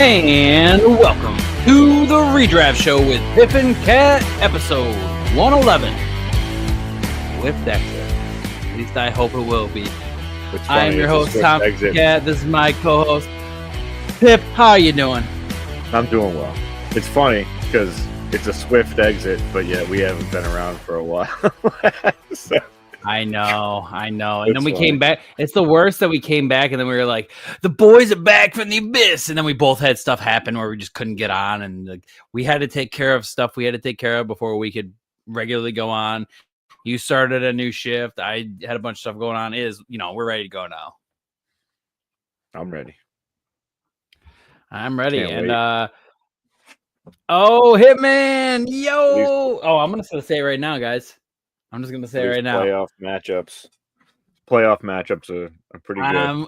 And welcome to the Redraft Show with Piff and Cat, episode 111. Swift exit. At least I hope it will be. I am your host, Tom Cat. This is my co-host, Piff. How are you doing? I'm doing well. It's funny because it's a swift exit, but yet we haven't been around for a while. So. I know. And then we came back. It's the worst that we came back, and then we were like, the boys are back from the abyss. And then we both had stuff happen where we just couldn't get on. And we had to take care of stuff we had to take care of before we could regularly go on. You started a new shift. I had a bunch of stuff going on. We're ready to go now. I'm ready. I'm ready. And, Hitman. Yo. I'm going to say it right now, guys. I'm just going to say it right now. Playoff matchups are pretty good. I'm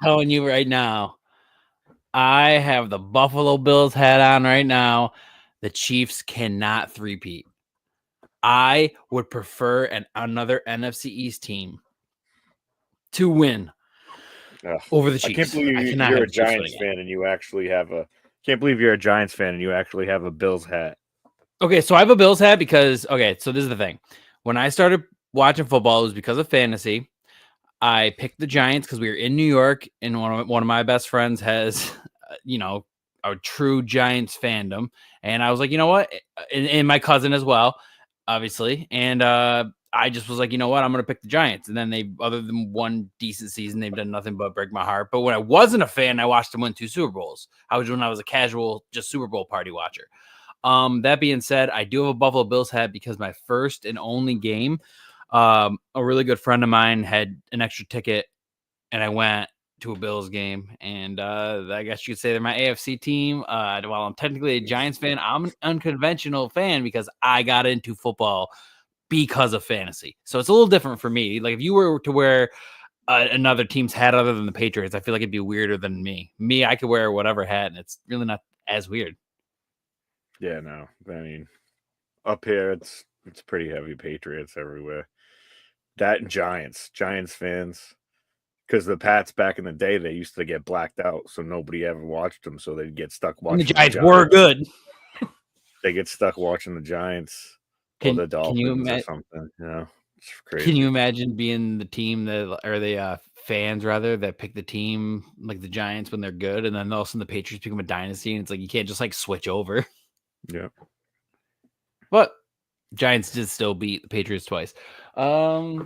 telling you right now, I have the Buffalo Bills hat on right now. The Chiefs cannot three-peat. I would prefer another NFC East team to win over the Chiefs. I can't believe you're a Giants fan and you actually have a Bills hat. Okay, so I have a Bills hat because so this is the thing. When I started watching football, it was because of fantasy. I picked the Giants because we were in New York, and one of my best friends has, a true Giants fandom. And I was like, you know what? And my cousin as well, obviously. And I just was like, you know what? I'm going to pick the Giants. And then other than one decent season, they've done nothing but break my heart. But when I wasn't a fan, I watched them win 2 Super Bowls. I was a casual, just Super Bowl party watcher. That being said, I do have a Buffalo Bills hat because my first and only game, a really good friend of mine had an extra ticket, and I went to a Bills game. And I guess you could say they're my AFC team. While I'm technically a Giants fan, I'm an unconventional fan because I got into football because of fantasy. So it's a little different for me. Like if you were to wear another team's hat other than the Patriots, I feel like it'd be weirder than me. I could wear whatever hat, and it's really not as weird. Yeah, no. I mean, up here, it's pretty heavy Patriots everywhere. That and Giants fans. Because the Pats back in the day, they used to get blacked out, so nobody ever watched them, so they'd get stuck watching. And the Giants were good. They get stuck watching the Giants or the Dolphins or something. It's crazy. Can you imagine being the team or the fans rather that pick the team like the Giants when they're good, and then all of a sudden the Patriots become a dynasty, and it's like you can't just like switch over. Yeah. But Giants did still beat the Patriots twice. So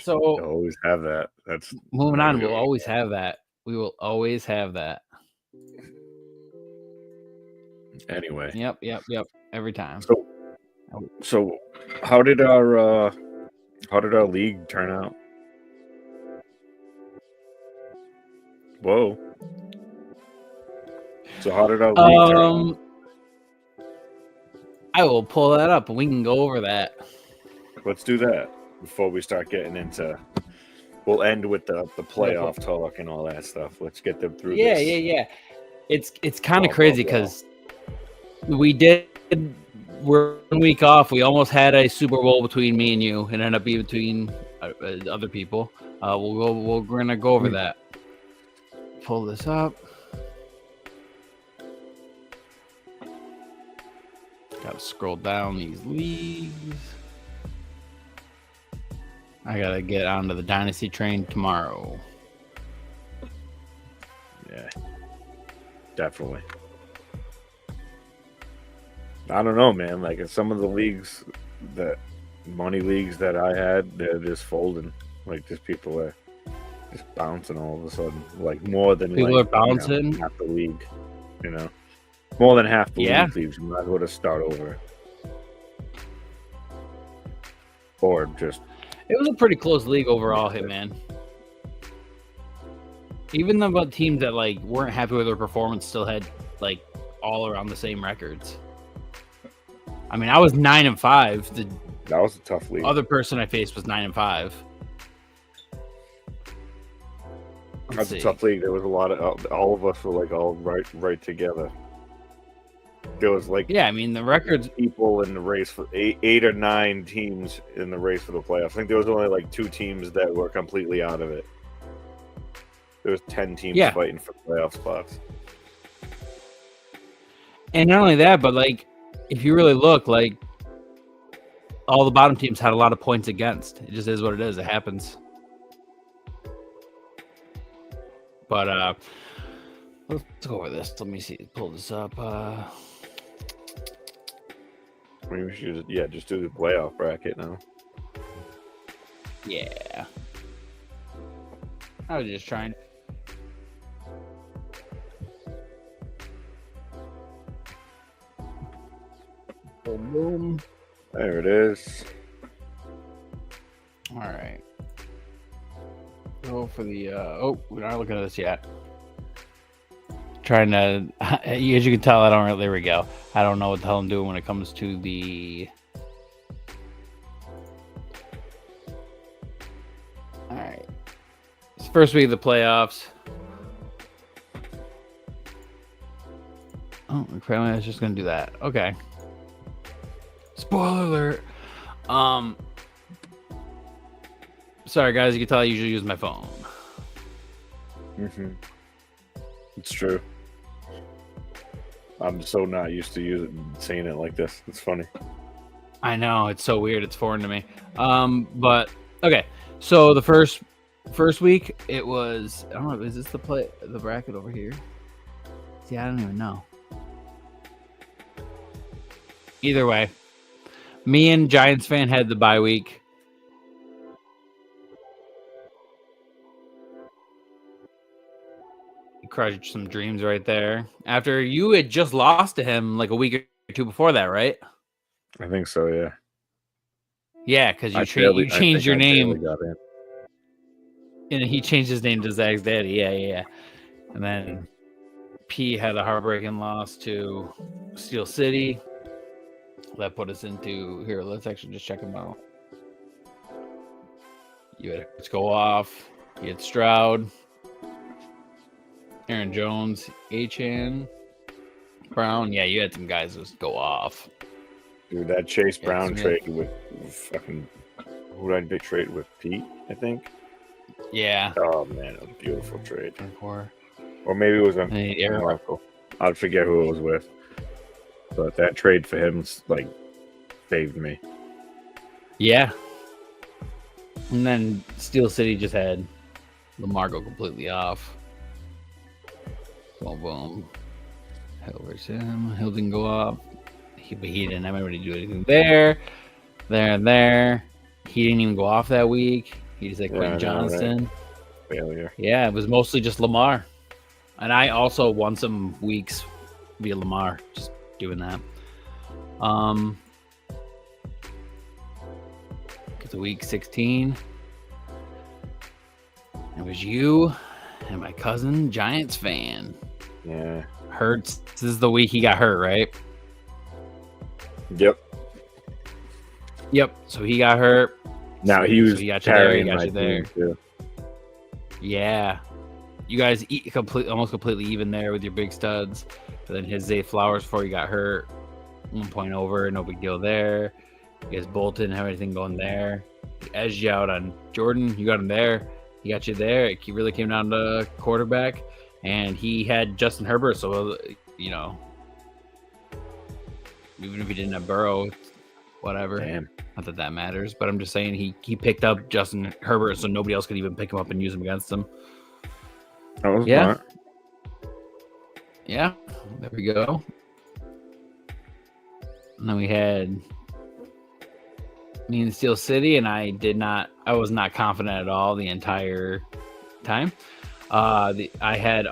you'll always have that. That's moving on. We'll always have that. We will always have that. Anyway. Yep. Every time. So how did our league turn out? Whoa. So how did our league turn out? I will pull that up and we can go over that. Let's do that before we start getting into. We'll end with the playoff talk and all that stuff. Let's get them through. Yeah. It's kind of crazy because we're 1 week off. We almost had a Super Bowl between me and you, and ended up being between other people. We're gonna go over that. Pull this up. Gotta scroll down these leagues. I gotta get onto the Dynasty train tomorrow. Yeah, definitely. I don't know, man. Like in some of the leagues, money leagues that I had, they're just folding. Like just people are just bouncing all of a sudden. Like more than people are bouncing half the league. More than half the league leaves. You might as well just start over. Or just. It was a pretty close league overall, Hitman. Even the teams that weren't happy with their performance still had all around the same records. I mean, I was 9-5. That was a tough league. Other person I faced was 9-5. That's a tough league. There was a lot of all of us were all right together. There was the records people in the race for eight or nine teams in the race for the playoffs. I think there was only 2 teams that were completely out of it. There was 10 teams fighting for playoff spots. And not only that, but like if you really look, like all the bottom teams had a lot of points against. It just is what it is. It happens. But let's go over this. Let me see. Pull this up. Maybe we should just do the playoff bracket now. Yeah. I was just trying. Boom. There it is. All right. Go for the. We're not looking at this yet. Trying to, as you can tell, I don't really. There we go. I don't know what the hell I'm doing when it comes to the. All right. It's first week of the playoffs. Oh, apparently I was just gonna do that. Okay. Spoiler alert. Sorry guys, you can tell I usually use my phone. It's true. I'm so not used to saying it like this. It's funny. I know, it's so weird. It's foreign to me. But okay. So the first week it was, I don't know, is this the bracket over here? See, I don't even know. Either way, me and Giants fan had the bye week. You crushed some dreams right there. After you had just lost to him like a week or two before that, right? I think so, yeah. Yeah, because you changed your name. And he changed his name to Zach's daddy. Yeah. And then P had a heartbreaking loss to Steel City. That put us into here. Let's actually just check them out. You had to go off. You had Stroud, Aaron Jones, Achan, Brown. Yeah, you had some guys just go off. Dude, that Chase Brown trade with fucking who did I trade with? Pete, I think. Yeah. Oh man, it was a beautiful trade. Or maybe it was Marco. I'd forget who it was with. But that trade for him like saved me. Yeah. And then Steel City just had Lamar go completely off. Boom. Where's him? Hill didn't go up. He didn't have anybody do anything there. He didn't even go off that week. He just Quentin Johnson. Right. Failure. Yeah, it was mostly just Lamar. And I also won some weeks via Lamar, just doing that. Get to week 16. It was you and my cousin, Giants fan. Yeah. Hurts. This is the week he got hurt, right? Yep. So he got hurt. Now he was carrying my team too. Yeah. You guys almost completely even there with your big studs. But then his Zay Flowers before he got hurt. 1 point over, no big deal there. You guys both didn't have anything going there. He edged you out on Jordan. You got him there. He got you there. It really came down to quarterback. And he had Justin Herbert. So, even if he didn't have Burrow, whatever. Damn. Not that matters. But I'm just saying he picked up Justin Herbert so nobody else could even pick him up and use him against him. That was smart. Yeah. There we go. And then we had me in Steel City, and I was not confident at all the entire time. I had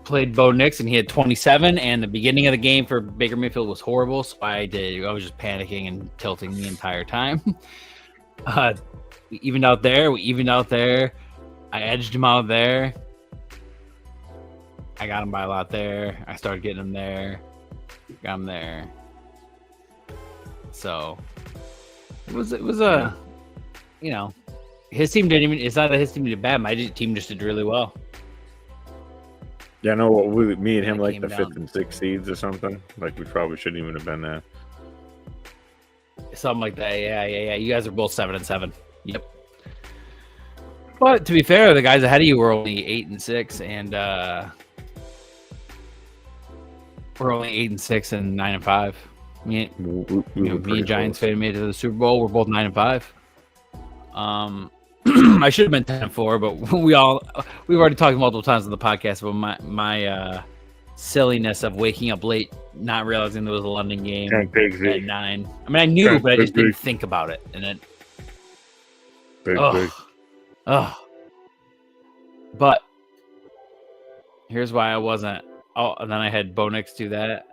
played Bo Nix, and he had 27, and the beginning of the game for Baker Mayfield was horrible, so I was just panicking and tilting the entire time. We evened out there. I edged him out there. I got him by a lot there. I started getting him there. Got him there. So it was his team didn't even. It's not that his team did bad. My team just did really well. Yeah, I know what me and him like the 5th and 6th seeds or something. Like we probably shouldn't even have been that. Something like that. Yeah. You guys are both 7 and 7. Yep. But to be fair, the guys ahead of you were only 8 and 6, and We're only 8-6 and 9-5. Me and Giants fan made it to the Super Bowl. We're both 9-5. I should have been 10-4, but we've already talked multiple times on the podcast about my silliness of waking up late, not realizing there was a London game at 9. I mean, I knew, but I just didn't think about it, and then But here's why I wasn't. Oh, and then I had Bo Nix do that.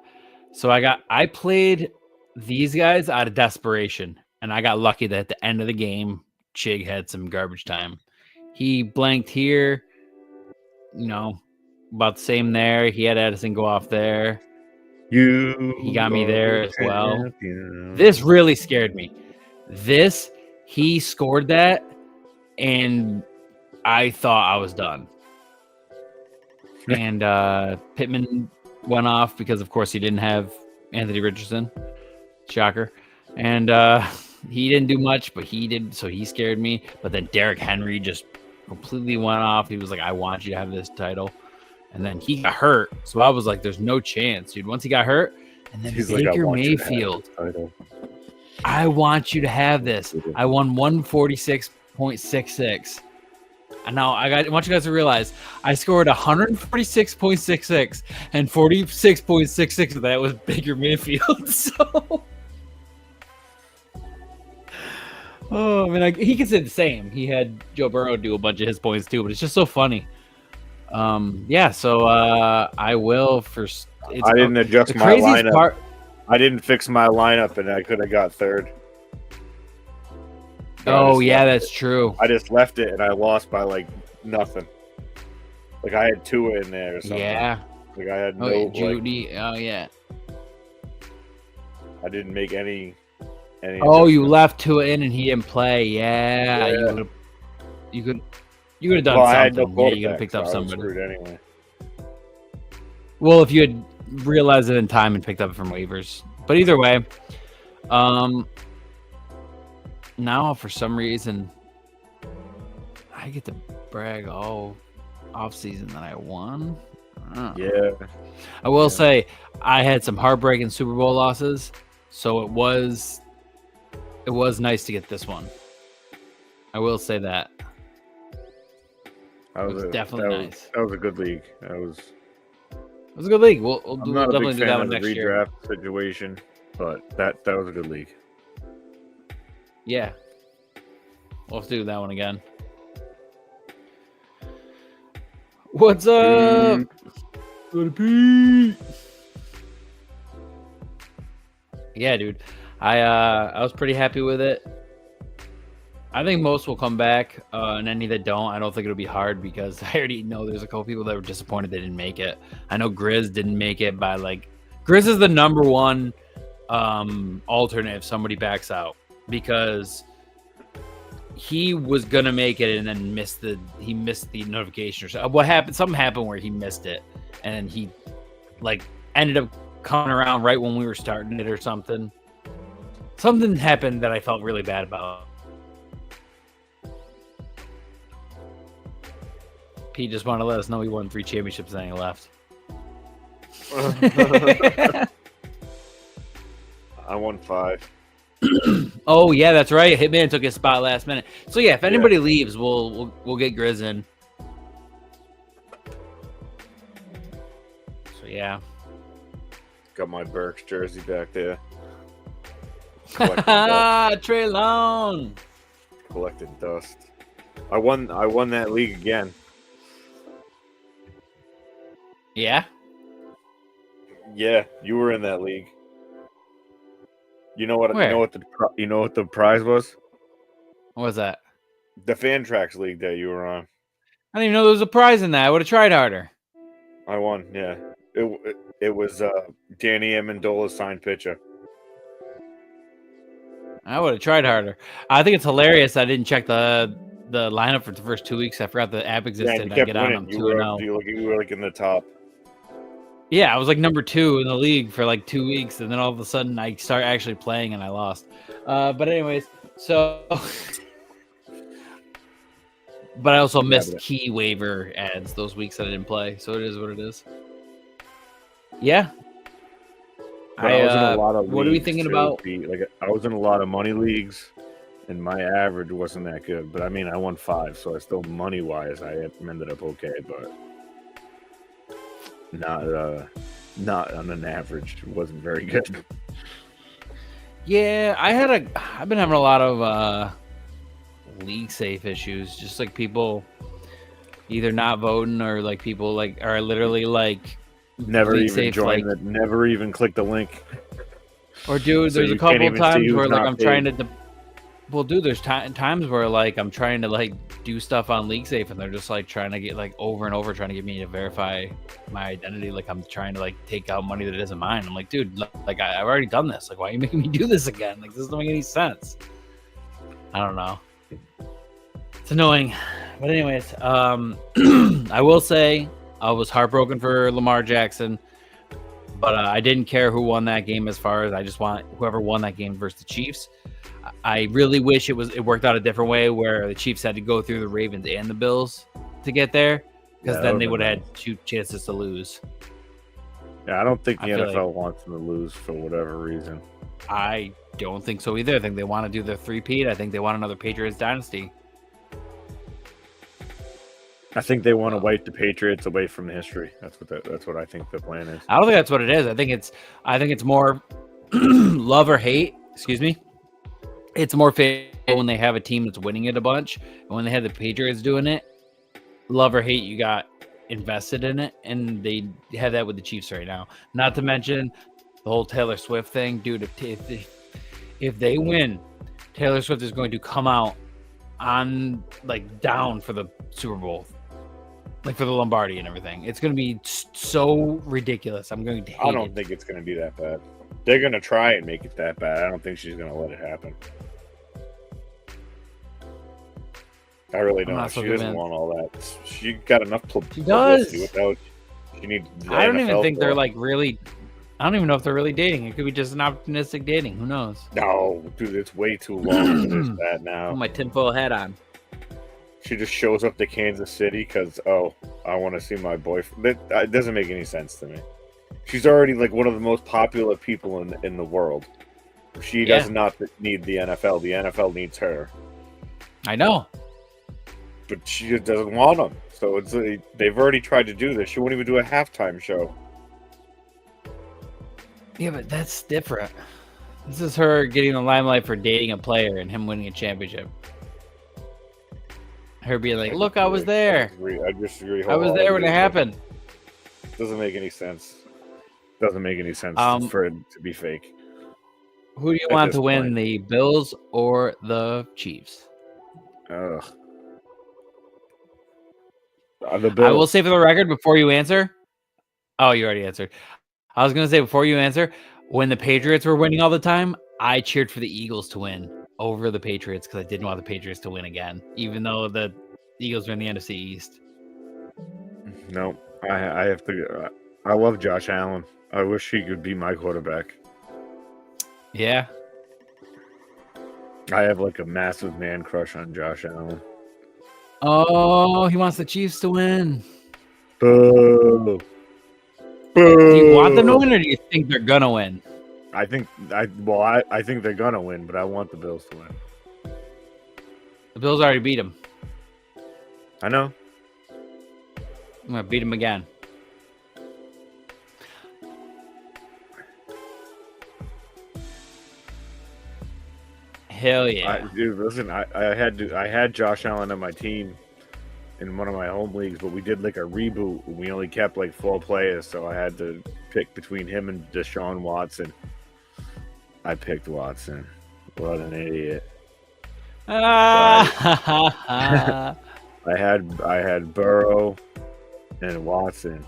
So I played these guys out of desperation, and I got lucky that at the end of the game, Chig had some garbage time. He blanked here, about the same there. He had Edison go off there. He got me there as well. This really scared me. He scored that, and I thought I was done. And Pittman went off because, of course, he didn't have Anthony Richardson. Shocker. And he didn't do much, but he did, so he scared me. But then Derrick Henry just completely went off. He was like, I want you to have this title. And then he got hurt. So I was like, there's no chance, dude. Once he got hurt, and then Baker Mayfield. I want you to have this. I won 146.66. And now I want you guys to realize I scored 146.66, and 46.66 of that was Baker Mayfield. So, he could say the same. He had Joe Burrow do a bunch of his points too, but it's just so funny. So I will for. I didn't adjust my lineup. I didn't fix my lineup, and I could have got third. Oh, yeah, that's true. I just left it, and I lost by, like, nothing. Like, I had Tua in there or something. Yeah. Like, I had Judy. Yeah. I didn't make any you left Tua in, and he didn't play. Yeah. You could have done something. I had no you could have picked up somebody. Anyway. Well, if you had realized it in time and picked up it from waivers. But either way, now, for some reason, I get to brag all offseason that I won. Yeah. I will say I had some heartbreaking Super Bowl losses, so it was nice to get this one. I will say that. It was definitely nice. That was a good league. It was a good league. We'll definitely do that one next year. Redraft situation, but that was a good league. Yeah. We'll have to do that one again. What's up? Yeah, dude. I was pretty happy with it. I think most will come back, and any that don't, I don't think it'll be hard because I already know there's a couple people that were disappointed they didn't make it. I know Grizz didn't make it by Grizz is the number one alternate if somebody backs out, because he was gonna make it and then missed the notification or something. What happened? Something happened where he missed it, and he ended up coming around right when we were starting it or something. Something happened that I felt really bad about. Pete just wanted to let us know he won 3 championships and then he left. I won 5. Oh yeah, that's right. Hitman took his spot last minute. So yeah, if anybody leaves, we'll get Grizz in. So yeah. Got my Burks jersey back there. Trey Long. Collecting dust. I won that league again. Yeah? Yeah, you were in that league. You know what the prize was? What was that? The Fantrax league that you were on. I didn't even know there was a prize in that. I would have tried harder. I won, yeah. It was Danny Amendola's signed pitcher. I would have tried harder. I think it's hilarious I didn't check the lineup for the first 2 weeks. I forgot the app existed. Yeah, I get on them 2-0. You were in the top. Yeah, I was number 2 in the league for 2 weeks, and then all of a sudden I start actually playing and I lost. But anyways, so but I also missed key waiver ads those weeks that I didn't play, so it is what it is. Yeah. But I was in a lot of what are we leagues thinking too, about? Pete. Like I was in a lot of money leagues, and my average wasn't that good. But I mean, I won 5, so I still money wise I ended up okay, but not on an average. It wasn't very good. Yeah, I've been having a lot of league safe issues, just like people either not voting or like people like are literally like Never league even safe, joined like, it. Never even clicked the link. or dude, So there's a you can't couple of even see times who's where like not I'm trying paid. to well, dude, there's times where like I'm trying to like do stuff on league safe and they're just like trying to get like over and over trying to get me to verify my identity, like I'm trying to like take out money that isn't mine. I'm like, dude, like I've already done this, like why are you making me do this again? Like this doesn't make any sense. I don't know, it's annoying. But anyways, I will say I was heartbroken for Lamar Jackson, but I didn't care who won that game. As far as I just want whoever won that game versus the Chiefs. I really wish it worked out a different way where the Chiefs had to go through the Ravens and the Bills to get there, because then they would have had 2 chances to lose. Yeah, I don't think the I feel NFL wants them to lose for whatever reason. I don't think so either. I think they want to do their three-peat. I think they want another Patriots dynasty. I think they want to wipe the Patriots away from history. That's what I think the plan is. I don't think that's what it is. I think it's more love or hate. Excuse me. It's more fair when they have a team that's winning it a bunch, and when they have the Patriots doing it, love or hate, you got invested in it, and they have that with the Chiefs right now. Not to mention the whole Taylor Swift thing, dude. If they win, Taylor Swift is going to come out on like down for the Super Bowl, like for the Lombardi and everything. It's going to be so ridiculous. I'm going to hate it. I don't think it's going to be that bad. They're going to try and make it that bad. I don't think she's going to let it happen. I really don't. She doesn't want all that. She got enough publicity without. She needs. I don't even think they're like really. I don't even know if they're really dating. It could be just an opportunistic dating. Who knows? No, dude, it's way too long for this bad now. Put my tinfoil hat on. She just shows up to Kansas City because I want to see my boyfriend. It doesn't make any sense to me. She's already like one of the most popular people in the world. She does not need the NFL. The NFL needs her. I know. But she just doesn't want them. So they've already tried to do this. She won't even do a halftime show. Yeah, but that's different. This is her getting the limelight for dating a player and him winning a championship. Her being like, look, I was there. I disagree. I was there when it happened. Doesn't make any sense. Doesn't make any sense for it to be fake. Who do you want to win, the Bills or the Chiefs? The Bills. I will say for the record before you answer. Oh, you already answered. I was going to say before you answer, when the Patriots were winning all the time, I cheered for the Eagles to win over the Patriots because I didn't want the Patriots to win again, even though the Eagles were in the NFC East. No, I have to. I love Josh Allen. I wish he could be my quarterback. Yeah. I have like a massive man crush on Josh Allen. Oh, he wants the Chiefs to win. Boo. Boo. Do you want them to win, or do you think they're gonna win? I think they're gonna win, but I want the Bills to win. The Bills already beat them. I know. I'm gonna beat them again. Hell yeah. Dude, listen, I had Josh Allen on my team in one of my home leagues, but we did like a reboot. We only kept like 4 players, so I had to pick between him and Deshaun Watson. I picked Watson. What an idiot. I had Burrow and Watson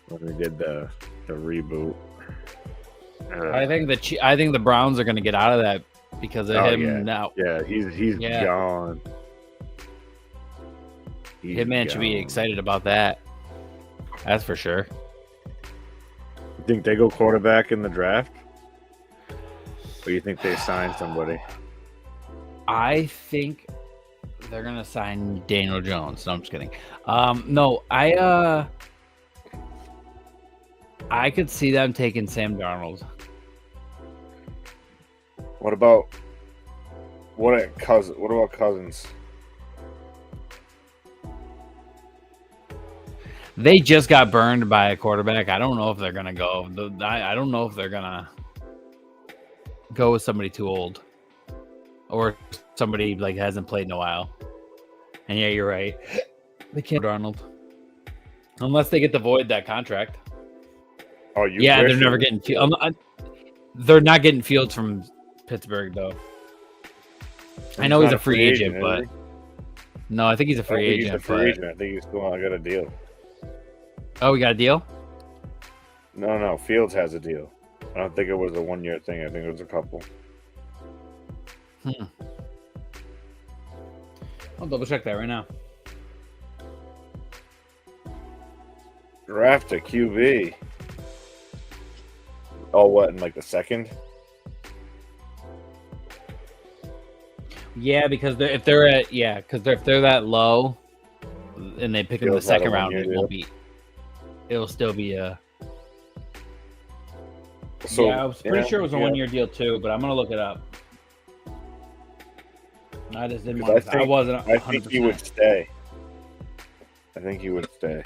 when we did the reboot. I think the Browns are going to get out of that because of him now. Yeah, he's gone. Hitman should be excited about that. That's for sure. You think they go quarterback in the draft? Or you think they sign somebody? I think they're going to sign Daniel Jones. No, I'm just kidding. No, I I could see them taking Sam Darnold. What about Cousins? They just got burned by a quarterback. I don't know if they're gonna go. I don't know if they're gonna go with somebody too old or somebody like hasn't played in a while. And yeah, you're right. They can't Darnold unless they get to void that contract. Oh, you? Yeah, they're never getting. They're not getting Fields from Pittsburgh though. I know he's a free agent, but no, I think he's a free agent. He's a free agent. I think he's still got a deal. Oh, we got a deal? No. Fields has a deal. I don't think it was a 1-year thing. I think it was a couple. I'll double check that right now. Draft a QB. Oh, what, in like the second? Yeah, because if they're that low and they pick him in the second round, it'll still be a. So, yeah, I was pretty sure it was a 1-year deal too, but I'm gonna look it up. I just didn't want to. I wasn't 100%. I think he would stay. I think he would stay.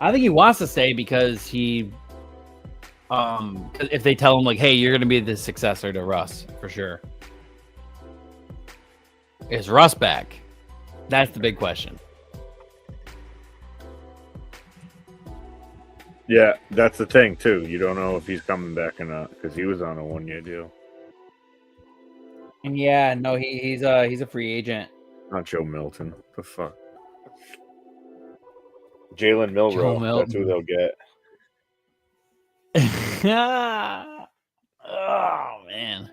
I think he wants to stay because he, if they tell him like, "Hey, you're gonna be the successor to Russ for sure," is Russ back? That's the big question. Yeah, that's the thing too. You don't know if he's coming back or not because he was on a 1-year deal. And yeah, no, he's a free agent. Not Joe Milton. The fuck. Jalen Milroe. That's who they'll get. Oh man.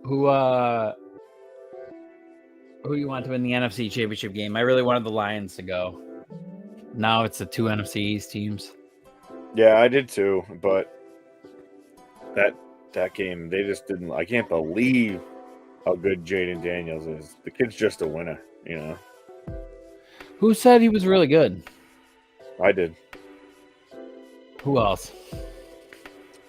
Who you want to win the NFC Championship game? I really wanted the Lions to go. Now it's the 2 NFC East teams. Yeah, I did too, but that game, they just didn't. I can't believe how good Jaden Daniels is. The kid's just a winner, you know. Who said he was really good? I did. Who else?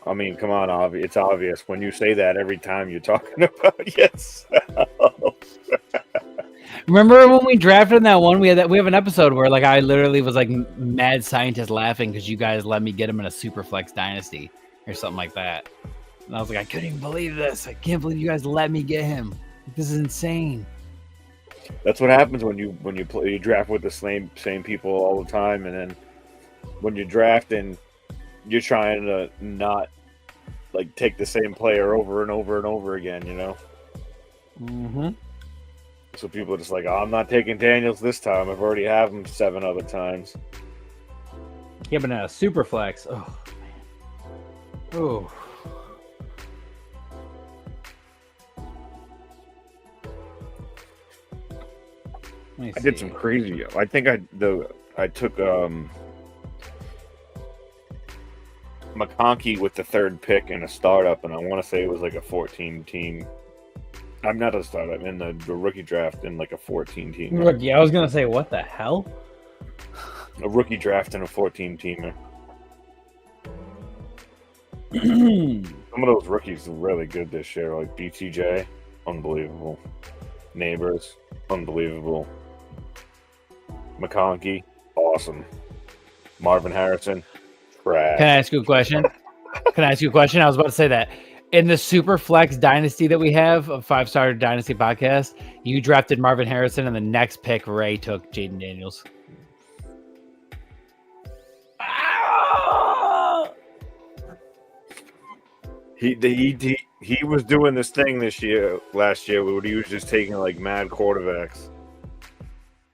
I mean, come on, it's obvious when you say that every time you're talking about yourself. Remember when we drafted that one? We have an episode where like I literally was like mad scientist laughing because you guys let me get him in a Superflex Dynasty or something like that. And I was like, I couldn't even believe this. I can't believe you guys let me get him. This is insane. That's what happens when you draft with the same people all the time, and then when you draft and you're trying to not like take the same player over and over and over again, you know. Mm-hmm. So people are just like, oh, I'm not taking Daniels this time. I've already have him 7 other times. Yeah, but now Superflex. Oh man. Oh. I did some crazy. I think I took McConkey with the 3rd pick in a startup, and I want to say it was like a 14-team. I'm not a startup in the rookie draft in like a 14-team. Rookie, I was gonna say, what the hell? A rookie draft in a 14-teamer. Some of those rookies are really good this year, like BTJ, unbelievable. Neighbors, unbelievable. McConkey, awesome. Marvin Harrison, trash. Can I ask you a question? I was about to say that. In the Superflex Dynasty that we have, a 5-star Dynasty podcast, you drafted Marvin Harrison, and the next pick, Ray took Jaden Daniels. He was doing this thing last year, where he was just taking like mad quarterbacks.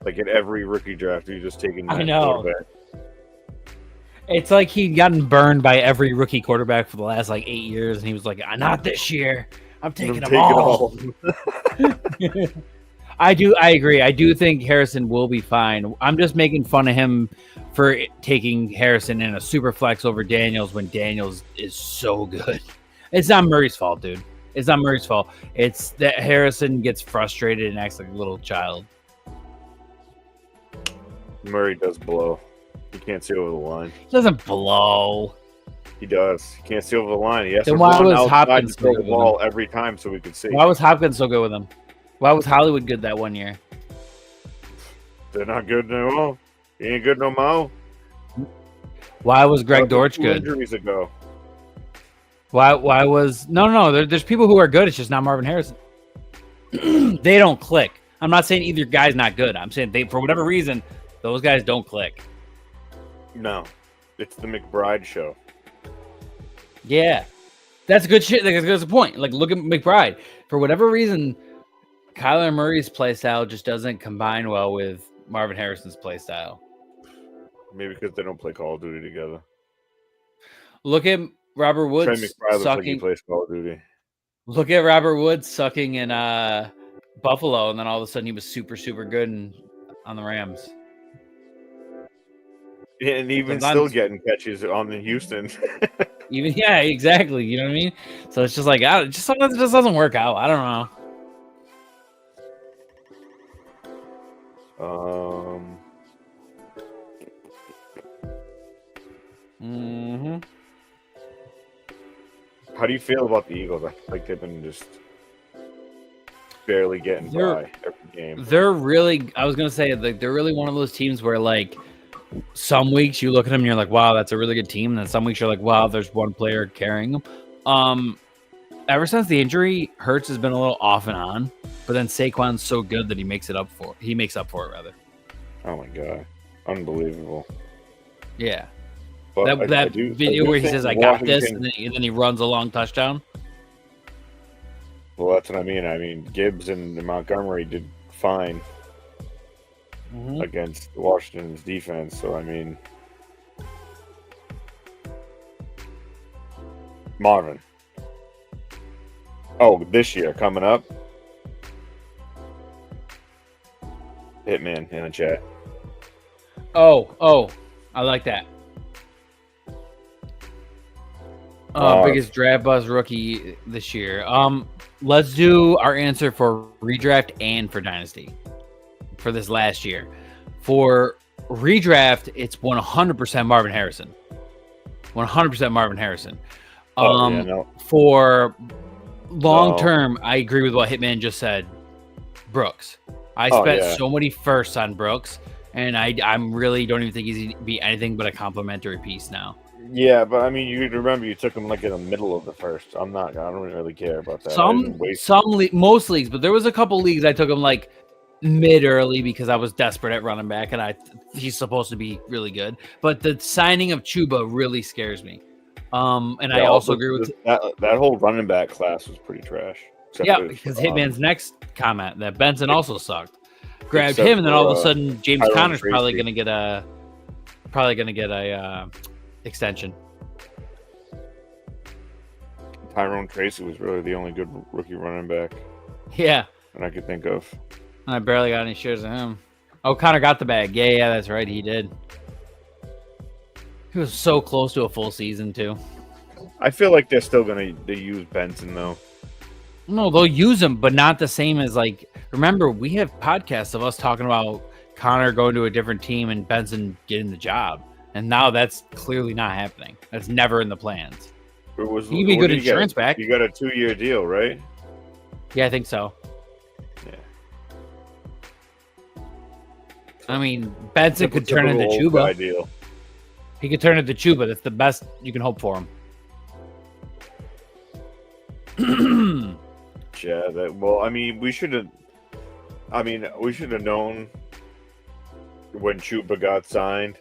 Like in every rookie draft, he was just taking mad quarterbacks. It's like he'd gotten burned by every rookie quarterback for the last like 8 years, and he was like, "Not this year. I'm taking them all." I agree. I do think Harrison will be fine. I'm just making fun of him for taking Harrison in a super flex over Daniels when Daniels is so good. It's not Murray's fault, dude. It's not Murray's fault. It's that Harrison gets frustrated and acts like a little child. Murray does blow. He can't see over the line. He doesn't blow. He does. He can't see over the line. He has Then to why run was outside Hopkins to throw so the good ball every time so we could see. Why was Hopkins so good with him? Why was Hollywood good that one year? They're not good no more. He ain't good no more. Why was Greg That was Dortch 2 good? Injuries ago. Why was no? There's people who are good. It's just not Marvin Harrison. They don't click. I'm not saying either guy's not good. I'm saying they, for whatever reason, those guys don't click. No, it's the McBride show. Yeah, that's good shit. That's the point. Like, look at McBride. For whatever reason, Kyler Murray's play style just doesn't combine well with Marvin Harrison's play style. Maybe because they don't play Call of Duty together. Look at Robert Woods Trey McBride looks like he sucking. plays Call of Duty. Look at Robert Woods sucking in Buffalo, and then all of a sudden he was super, super good on the Rams. And even Sometimes- still getting catches on the Houston. Yeah, exactly. You know what I mean? So it's just like, sometimes it just doesn't work out. I don't know. How do you feel about the Eagles? I feel like they've been just barely getting by every game. They're really, I was going to say, like, they're really one of those teams where, like, some weeks you look at them and you're like, wow, that's a really good team. And then some weeks you're like, wow, there's one player carrying them. Ever since the injury, Hurts has been a little off and on, but then Saquon's so good that he makes up for it rather. Oh my God. Unbelievable. Yeah. But That I do video where he think says, I got Washington- this, and then he runs a long touchdown. Well, that's what I mean. I mean, Gibbs and Montgomery did fine against Washington's defense. So, I mean, Marvin. Oh, this year coming up. Hitman in the chat. Oh, I like that. Biggest draft buzz rookie this year. Let's do our answer for redraft and for dynasty for this last year. For redraft, it's 100% Marvin Harrison. 100% Marvin Harrison. For long term, I agree with what Hitman just said. Brooks. I spent so many firsts on Brooks, and I'm really don't even think he's going to be anything but a complimentary piece now. Yeah, but I mean, you remember you took him like in the middle of the first. I don't really care about that. Most leagues, but there was a couple leagues I took him like mid early because I was desperate at running back, and he's supposed to be really good. But the signing of Chuba really scares me. And I also agree with that whole running back class was pretty trash. Yeah, because Hitman's next comment that Benson also sucked. Grabbed him, and then all of a sudden James Conner's probably gonna get a extension. Tyrone Tracy was really the only good rookie running back. Yeah. And I could think of. I barely got any shares of him. Oh, Connor got the bag. Yeah, that's right. He did. He was so close to a full season, too. I feel like they're still going to use Benson, though. No, they'll use him, but not the same as, like, remember, we have podcasts of us talking about Connor going to a different team and Benson getting the job. And now that's clearly not happening. That's never in the plans. He'd be good insurance back. You got a 2-year deal, right? Yeah, I think so. Yeah. I mean, Benson could turn into Chuba. Deal. He could turn into Chuba. That's the best you can hope for him. Yeah. I mean, we should have known when Chuba got signed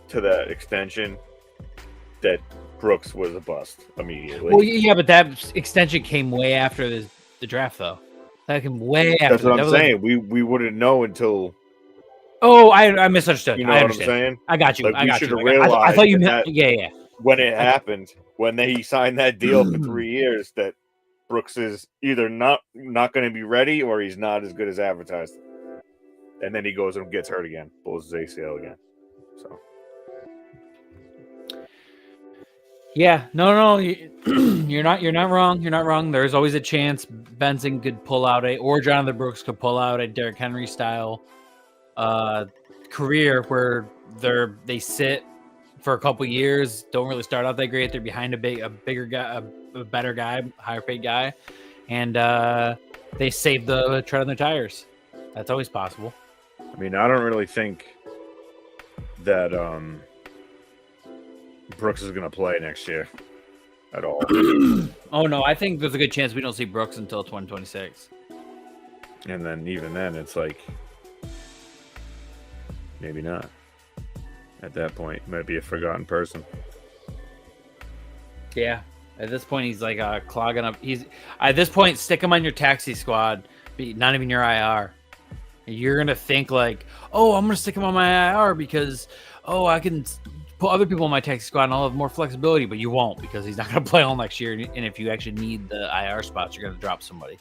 to that extension that Brooks was a bust immediately. Well, yeah, but that extension came way after the draft, though. That came way after. That's what I'm saying. Like, we wouldn't know until. Oh, I misunderstood. You know what I'm saying? I got you. Like, I got you. I thought you meant. Yeah. When it happened, when he signed that deal for 3 years, that Brooks is either not going to be ready or he's not as good as advertised. And then he goes and gets hurt again, pulls his ACL again. So. Yeah, no, you're not wrong. You're not wrong. There's always a chance Benson could pull out or Jonathan Brooks could pull out a Derrick Henry style career where they sit for a couple years, don't really start out that great. They're behind a bigger guy, a better guy, higher paid guy, and they save the tread on their tires. That's always possible. I mean, I don't really think that Brooks is going to play next year at all. Oh no, I think there's a good chance we don't see Brooks until 2026. And then even then, it's like maybe not. At that point, he might be a forgotten person. Yeah, at this point, he's like clogging up. At this point, stick him on your taxi squad, not even your IR. You're gonna think like, oh, I'm gonna stick him on my IR because I can put other people on my taxi squad and I'll have more flexibility, but you won't because he's not gonna play all next year. And if you actually need the IR spots, you're gonna drop somebody.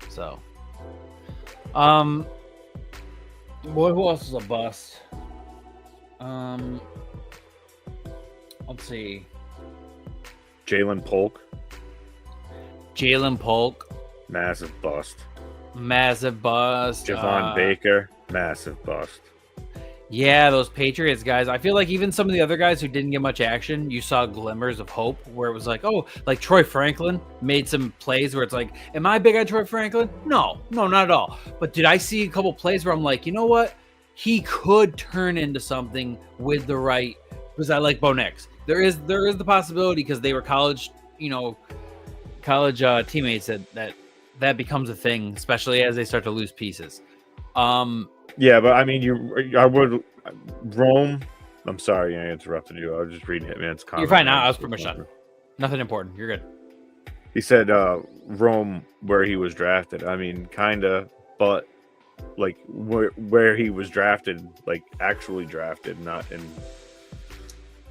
So, who else is a bust? Let's see. Jalen Polk. Massive bust. Javon Baker. Massive bust. Yeah, those Patriots guys. I feel like even some of the other guys who didn't get much action, you saw glimmers of hope where it was like, oh, like Troy Franklin made some plays where it's like, am I big on Troy Franklin? No, not at all. But did I see a couple plays where I'm like, you know what? He could turn into something with the right, because I like Bo Nix. There is the possibility because they were college teammates that becomes a thing, especially as they start to lose pieces. Yeah, but I mean, I would Rome. I'm sorry, I interrupted you. I was just reading Hitman's comment. You're fine. I was pretty much done. Nothing important. You're good. He said Rome, where he was drafted. I mean, kinda, but like where he was drafted, like actually drafted, not in.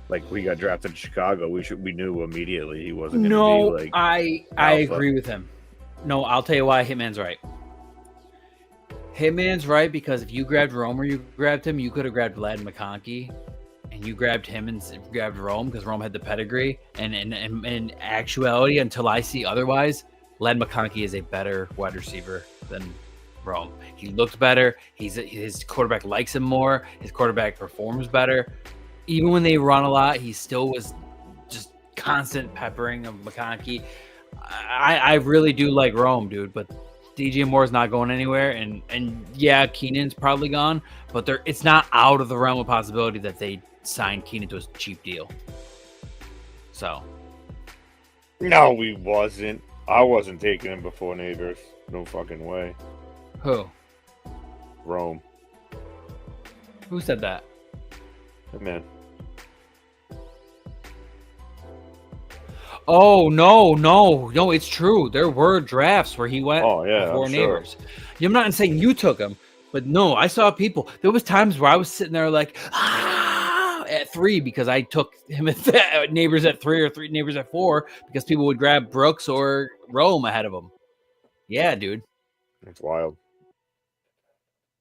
Like we got drafted in Chicago, we knew immediately he wasn't going to be like. I agree with him. No, I'll tell you why Hitman's right. Hitman's right because if you grabbed Rome or you grabbed him, you could have grabbed Vlad McConkey, and you grabbed him and grabbed Rome because Rome had the pedigree. And in actuality, until I see otherwise, Vlad McConkey is a better wide receiver than Rome. He looks better. His quarterback likes him more. His quarterback performs better. Even when they run a lot, he still was just constant peppering of McConkey. I really do like Rome, dude, but DJ Moore's not going anywhere. And yeah, Keenan's probably gone, but it's not out of the realm of possibility that they signed Keenan to a cheap deal. So. No, we wasn't. I wasn't taking him before Neighbors. No fucking way. Who? Rome. Who said that? Man. Oh, no, it's true. There were drafts where he went before Neighbors. Sure. I'm not saying you took him, but no, I saw people. There was times where I was sitting there like, at 3 because I took him at Neighbors at 3 or Neighbors at 4 because people would grab Brooks or Rome ahead of him. Yeah, dude. That's wild.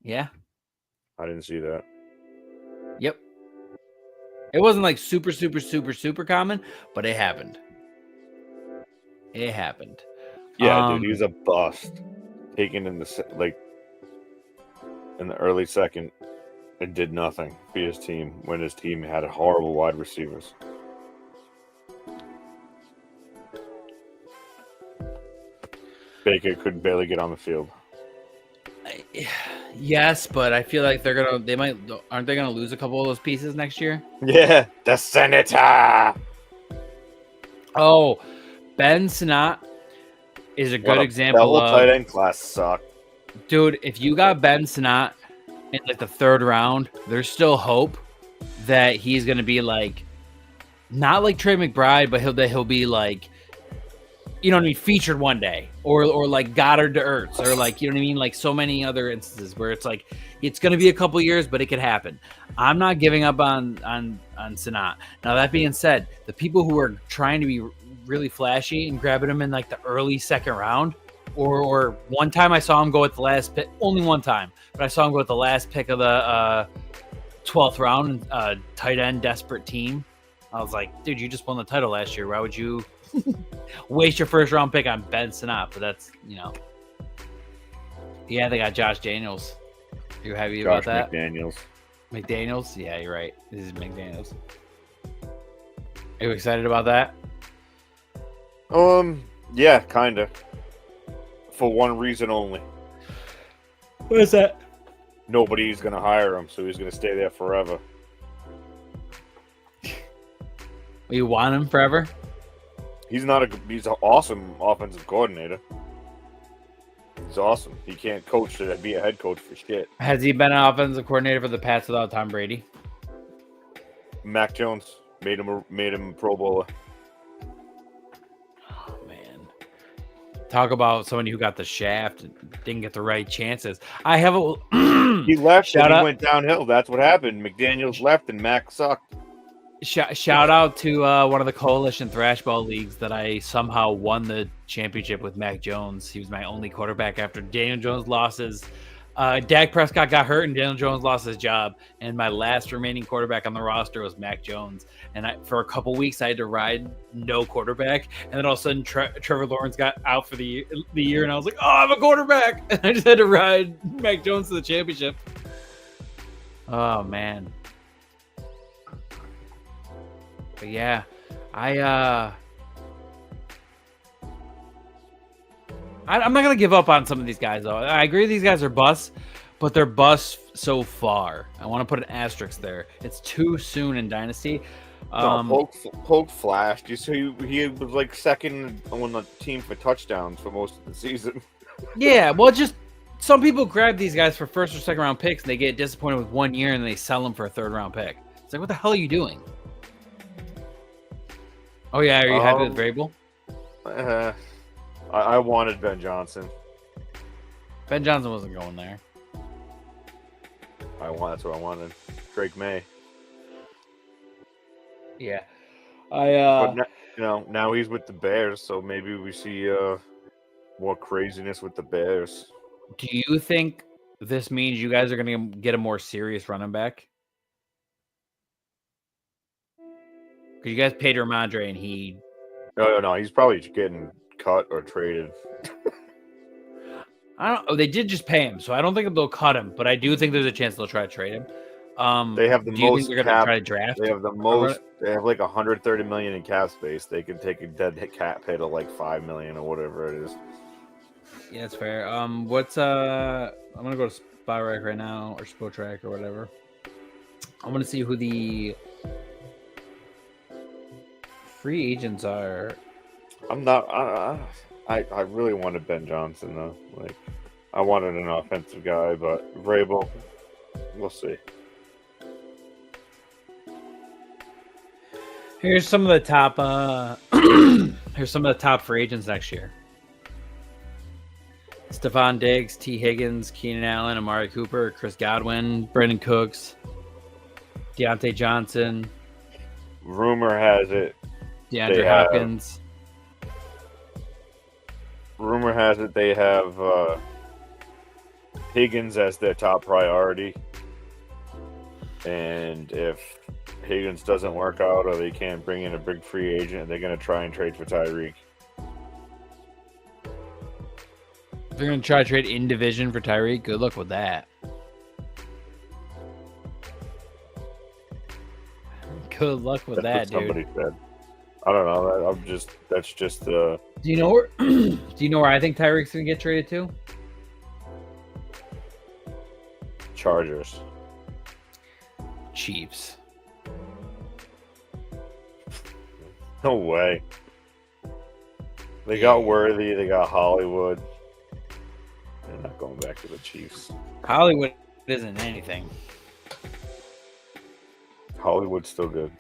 Yeah. I didn't see that. Yep. It wasn't like super common, but it happened. Yeah, dude, he was a bust. Taken in the early second and did nothing for his team when his team had horrible wide receivers. Baker could barely get on the field. Yes, but I feel like aren't they gonna lose a couple of those pieces next year? Yeah, the Senator. Oh, Ben Sinnott is a good example of tight end class suck. Dude, if you got Ben Sinnott in like the 3rd round, there's still hope that he's gonna be like not like Trey McBride, but he'll be like, you know what I mean, featured one day, or like Goddard to Ertz, or like, you know what I mean, like so many other instances where it's like it's going to be a couple years, but it could happen. I'm not giving up on Sinnott. Now that being said, the people who are trying to be really flashy and grabbing him in like the early 2nd round, or one time I saw him go at the last pick, only one time, but I saw him go at the last pick of the 12th round, tight end desperate team. I was like, dude, you just won the title last year. Why would you waste your 1st round pick on Ben Sinnott? But that's, yeah, they got Josh Daniels. You happy about that? McDaniels. McDaniels? Yeah, you're right. This is McDaniels. Are you excited about that? Yeah, kind of. For one reason only. What is that? Nobody's going to hire him, so he's going to stay there forever. You want him forever? He's an awesome offensive coordinator. He's awesome. He can't coach to be a head coach for shit. Has he been an offensive coordinator for the Pats without Tom Brady? Mac Jones made him a Pro Bowler. Oh man, talk about somebody who got the shaft and didn't get the right chances. I have a he left and he went downhill. That's what happened. McDaniels left and Mac sucked. Shout out to one of the Coalition Thrashball leagues that I somehow won the championship with Mac Jones. He was my only quarterback after Daniel Jones lost his. Dak Prescott got hurt and Daniel Jones lost his job. And my last remaining quarterback on the roster was Mac Jones. And for a couple weeks, I had to ride no quarterback. And then all of a sudden, Trevor Lawrence got out for the year. And I was like, oh, I'm a quarterback. And I just had to ride Mac Jones to the championship. Oh, man. But yeah, I'm not going to give up on some of these guys, though. I agree these guys are busts, but they're busts so far. I want to put an asterisk there. It's too soon in Dynasty. Polk flashed. You see, he was like second on the team for touchdowns for most of the season. Yeah, well, just some people grab these guys for first or second round picks, and they get disappointed with 1 year, and they sell them for a third round pick. It's like, what the hell are you doing? Oh, yeah, are you happy with Vrabel? I wanted Ben Johnson. Ben Johnson wasn't going there. That's what I wanted. Drake May. Yeah. But now he's with the Bears, so maybe we see more craziness with the Bears. Do you think this means you guys are going to get a more serious running back? Because you guys paid Ramondre and he... No, he's probably getting cut or traded. I don't. Oh, they did just pay him, so I don't think they'll cut him. But I do think there's a chance they'll try to trade him. They have the do you most. think they're going to try to draft? They have the most. They have like $130 million in cap space. They can take a dead cap hit of like $5 million or whatever it is. Yeah, that's fair. I'm gonna go to Spotrac right now, or Spotrac or whatever. I want to see who the free agents are. I'm not. I really wanted Ben Johnson though. Like, I wanted an offensive guy, but Vrabel, we'll see. Here's some of the top. Here's some of the top free agents next year: Stephon Diggs, T. Higgins, Keenan Allen, Amari Cooper, Chris Godwin, Brandon Cooks, Deontay Johnson. Rumor has it. DeAndre Hopkins. Rumor has it they have Higgins as their top priority. And if Higgins doesn't work out or they can't bring in a big free agent, they're going to try and trade for Tyreek. They're going to try to trade in division for Tyreek. Good luck with that. Good luck with that, dude. Somebody said. I don't know. That's just. Do you know where? Do you know where I think Tyreek's gonna get traded to? Chargers. Chiefs. No way. They got Worthy. They got Hollywood. They're not going back to the Chiefs. Hollywood isn't anything. Hollywood's still good.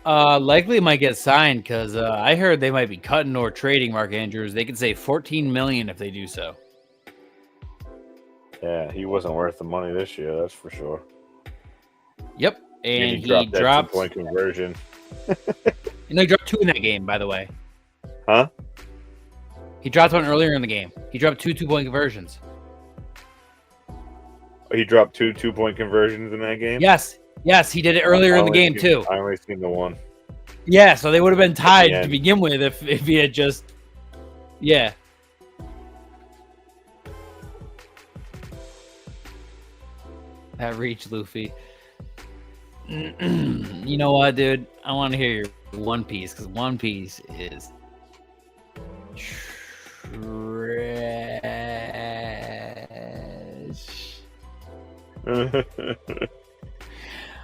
Likely might get signed because I heard they might be cutting or trading Mark Andrews. They could save $14 million if they do so. Yeah, he wasn't worth the money this year, that's for sure. Yep, and he dropped 2-point conversion. And he dropped 2 in that game, by the way. Huh? He dropped one earlier in the game. He dropped 2 2-point conversions. He dropped 2 2-point conversions in that game? Yes, he did it earlier in the game too. I only seen the one. Yeah, so they would have been tied to begin with if he had just, yeah. That reach, Luffy. You know what, dude? I want to hear your One Piece because One Piece is trash.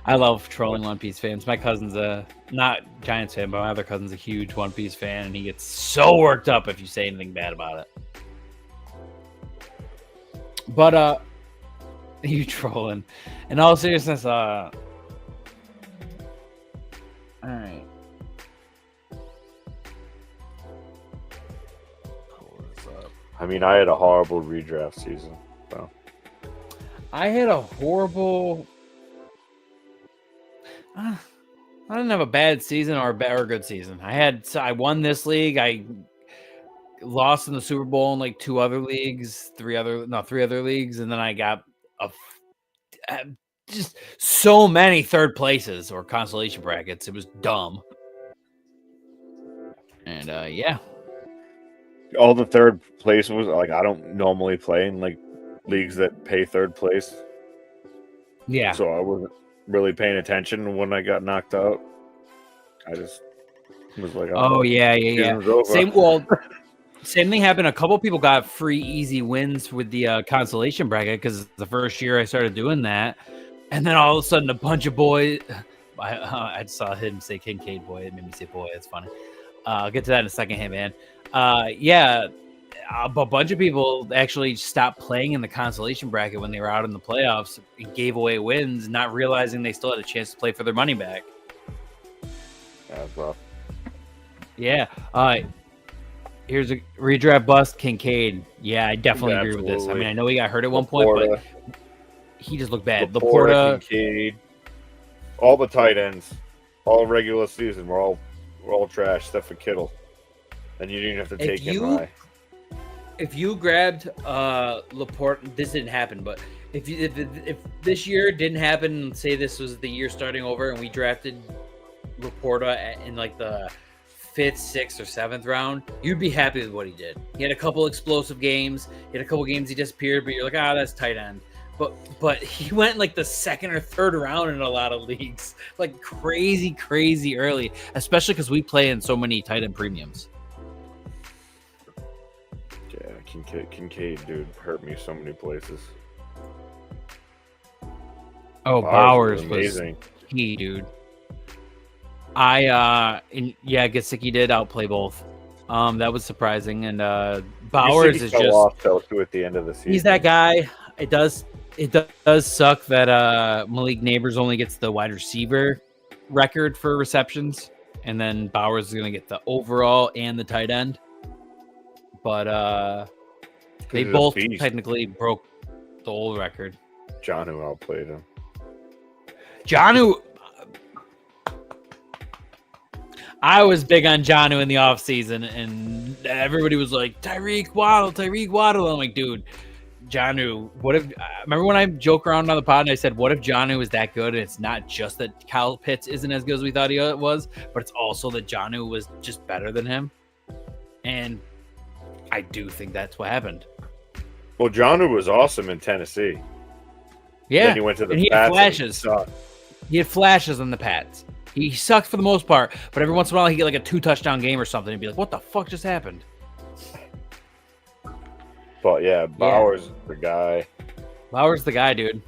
I love trolling One Piece fans. My cousin's a not Giants fan, but my other cousin's a huge One Piece fan, and he gets so worked up if you say anything bad about it. But you trolling. In all seriousness, all right. Pull this up. I mean, I had a horrible redraft season. So. I had a horrible. I didn't have a bad season or a good season. I won this league. I lost in the Super Bowl in like three other leagues, and then I got just so many third places or consolation brackets. It was dumb. And yeah. All the third place was like I don't normally play in like leagues that pay third place. Yeah. So I wasn't really paying attention when I got knocked out. I just was like, oh yeah. Same thing happened. A couple people got free easy wins with the consolation bracket because the first year I started doing that, and then all of a sudden a bunch of boys. I saw him say Kincaid boy. It made me say boy. It's funny. I'll get to that in a second. Hey man. Yeah. A bunch of people actually stopped playing in the consolation bracket when they were out in the playoffs and gave away wins, not realizing they still had a chance to play for their money back. That's rough. Yeah. Here's a redraft bust, Kincaid. Yeah, I definitely agree with this. I mean, I know he got hurt at one point, but he just looked bad. Laporta, Kincaid, all the tight ends, all regular season, we're all trash, except for Kittle. And you didn't have to take him high. If you grabbed Laporta, this didn't happen, but if this year didn't happen, say this was the year starting over, and we drafted Laporta in like the 5th, 6th, or 7th round, you'd be happy with what he did. He had a couple explosive games. He had a couple games he disappeared, but you're like, that's tight end. But he went like the 2nd or 3rd round in a lot of leagues, like crazy early, especially because we play in so many tight end premiums. Kincaid, dude, hurt me so many places. Oh, Bowers was amazing. Key, dude. Gesicki did outplay both. That was surprising, and Bowers is just fell through at the end of the season. He's that guy. It does suck that Malik Neighbors only gets the wide receiver record for receptions, and then Bowers is gonna get the overall and the tight end. But they both technically broke the old record. Jonnu outplayed him. I was big on Jonnu in the offseason, and everybody was like, Tyreek Waddle. I'm like, dude, Jonnu, what if... remember when I joke around on the pod and I said, what if Jonnu is that good, and it's not just that Kyle Pitts isn't as good as we thought he was, but it's also that Jonnu was just better than him? And I do think that's what happened. Well, Jonnu was awesome in Tennessee. Yeah, then he went to the Pats. He had flashes. He had flashes on the Pats. He sucked for the most part, but every once in a while he'd get like a 2-touchdown game or something and be like, what the fuck just happened? But yeah, Bowers is the guy. Bowers the guy, dude.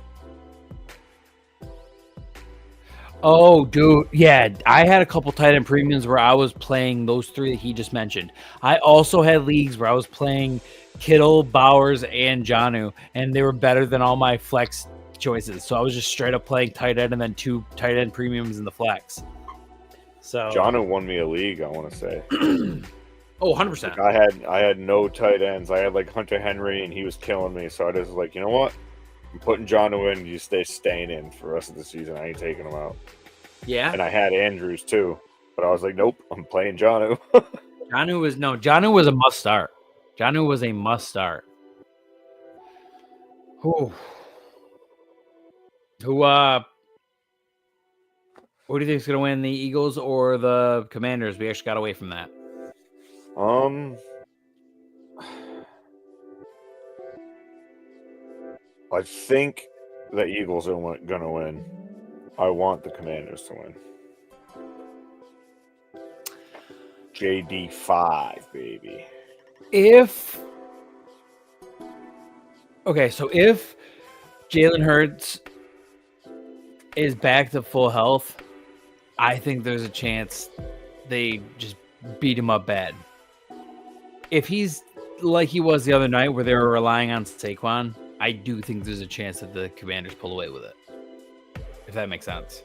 Oh, dude. Yeah, I had a couple tight end premiums where I was playing those three that he just mentioned. I also had leagues where I was playing Kittle, Bowers, and Jonnu, and they were better than all my flex choices. So I was just straight up playing tight end and then 2 tight end premiums in the flex. So Jonnu won me a league, I want to say. Oh, 100%. Like I had no tight ends. I had like Hunter Henry, and he was killing me. So I just was like, you know what? I'm putting Jonnu in. You staying in for the rest of the season. I ain't taking him out. Yeah. And I had Andrews too, but I was like, nope, I'm playing Jonnu. Jonnu was a must start. Jonnu was a must start. Who do you think is going to win, the Eagles or the Commanders? We actually got away from that. I think the Eagles are going to win. I want the Commanders to win. JD5, baby. If Jalen Hurts is back to full health, I think there's a chance they just beat him up bad. If he's like he was the other night where they were relying on Saquon, I do think there's a chance that the Commanders pull away with it. If that makes sense.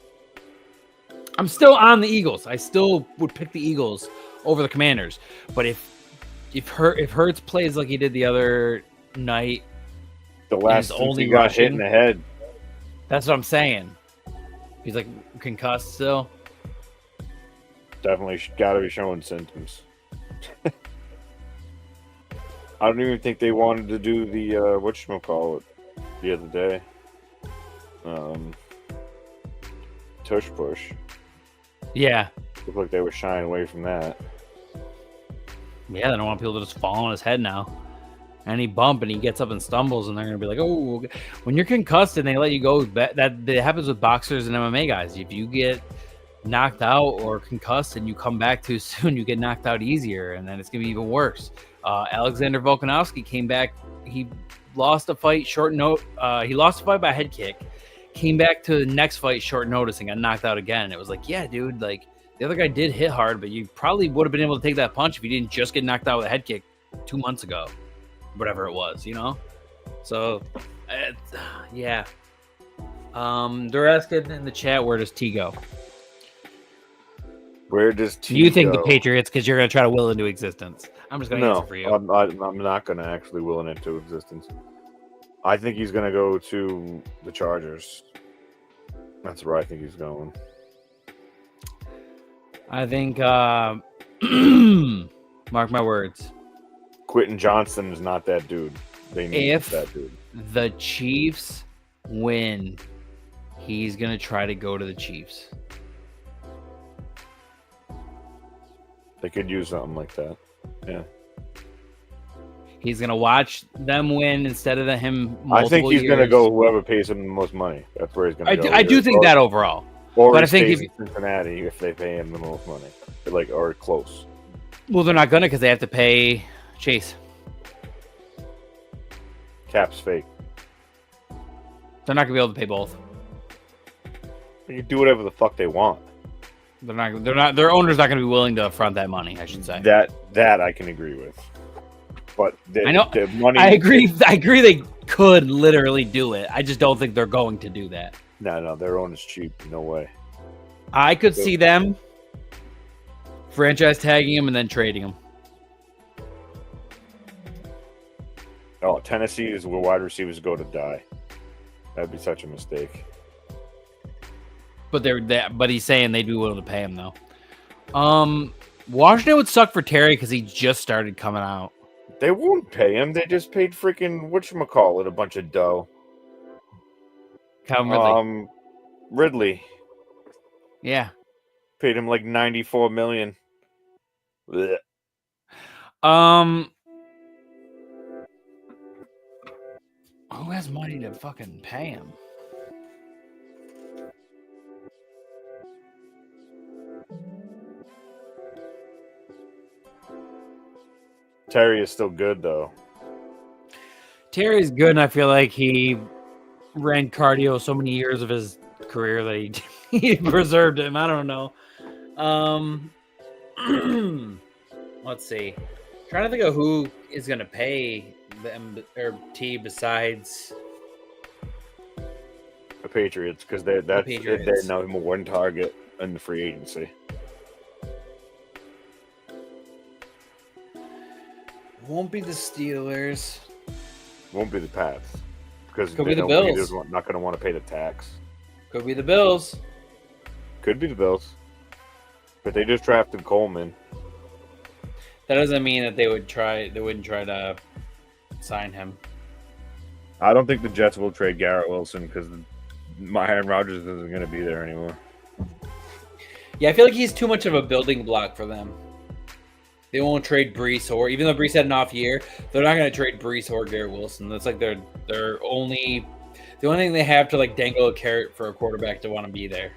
I'm still on the Eagles. I still would pick the Eagles over the Commanders. But if Hurts plays like he did the other night, the last only he got hit in the head. That's what I'm saying. He's like concussed still. Definitely got to be showing symptoms. I don't even think they wanted to do the whatchamacallit the other day. Tush push. Yeah. Looked like they were shying away from that. Yeah, they don't want people to just fall on his head now. Any bump and he gets up and stumbles, and they're gonna be like, "Oh, when you're concussed and they let you go." That happens with boxers and MMA guys. If you get knocked out or concussed and you come back too soon, you get knocked out easier, and then it's gonna be even worse. Alexander Volkanovski came back. He lost a fight he lost a fight by a head kick. Came back to the next fight short notice and got knocked out again. It was like, yeah, dude, like the other guy did hit hard, but you probably would have been able to take that punch if you didn't just get knocked out with a head kick 2 months ago, whatever it was, you know? So, yeah. They're asking in the chat, where does T go? Where does T You think go? the Patriots, because you're going to try to will it into existence. I'm just going to answer for you. I'm not going to actually will it into existence. I think he's going to go to the Chargers. That's where I think he's going. I think, mark my words. Quentin Johnston is not that dude. They need that dude. The Chiefs win, he's going to try to go to the Chiefs. They could use something like that. Yeah. He's going to watch them win instead of him. I think he's going to go whoever pays him the most money. That's where he's going to go. I do think that overall. But I think in Cincinnati if they pay him the most money, or close. Well, they're not going to because they have to pay Chase. Cap's fake. They're not going to be able to pay both. They can do whatever the fuck they want. They're not. Their owner's not going to be willing to front that money, I should say. That I can agree with. But I know. The money. I agree. They could literally do it. I just don't think they're going to do that. No, their owner's cheap. No way. I could see them franchise tagging him and then trading him. Oh, Tennessee is where wide receivers go to die. That'd be such a mistake. But he's saying they'd be willing to pay him though. Washington would suck for Terry because he just started coming out. They won't pay him. They just paid freaking whatchamacallit a bunch of dough. Calvin Ridley. Yeah. Paid him like $94 million. Blech. Who has money to fucking pay him? Terry is still good though. Terry's good, and I feel like he ran cardio so many years of his career that he preserved him. I don't know. Let's see. Trying to think of who is going to pay them or T besides the Patriots, because they're number one target in the free agency. Won't be the Steelers. Won't be the Pats. Because could be the Bills. Not going to want to pay the tax. Could be the Bills. Could be the Bills. But they just drafted Coleman. That doesn't mean that they wouldn't try to sign him. I don't think the Jets will trade Garrett Wilson because Aaron Rodgers isn't going to be there anymore. Yeah, I feel like he's too much of a building block for them. They won't trade Brees, or even though Brees had an off year, they're not going to trade Brees or Garrett Wilson. That's like their only. The only thing they have to like dangle a carrot for a quarterback to want to be there.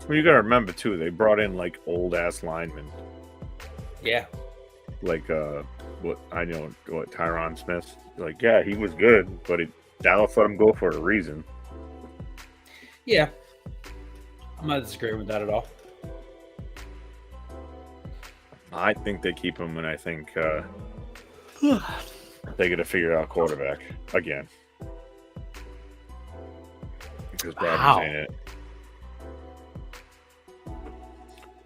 Well, you got to remember too, they brought in like old ass linemen. Yeah. Like Tyron Smith. Like, yeah, he was good, but Dallas let him go for a reason. Yeah. I'm not disagreeing with that at all. I think they keep him, and I think they got to figure out quarterback again. Because Rodgers ain't it.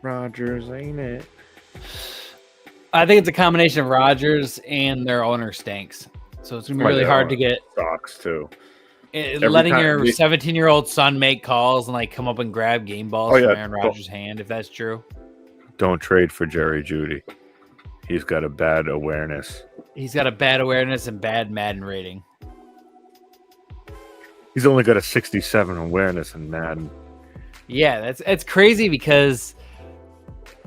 Rodgers ain't it. I think it's a combination of Rodgers and their owner stinks. So it's going to be really hard to get. Sucks, too. Letting your 17-year-old son make calls and like come up and grab game balls from Aaron Rodgers' hand, if that's true. Don't trade for Jerry Jeudy. He's got a bad awareness. He's got a bad awareness and bad Madden rating. He's only got a 67 awareness in Madden. Yeah, it's crazy because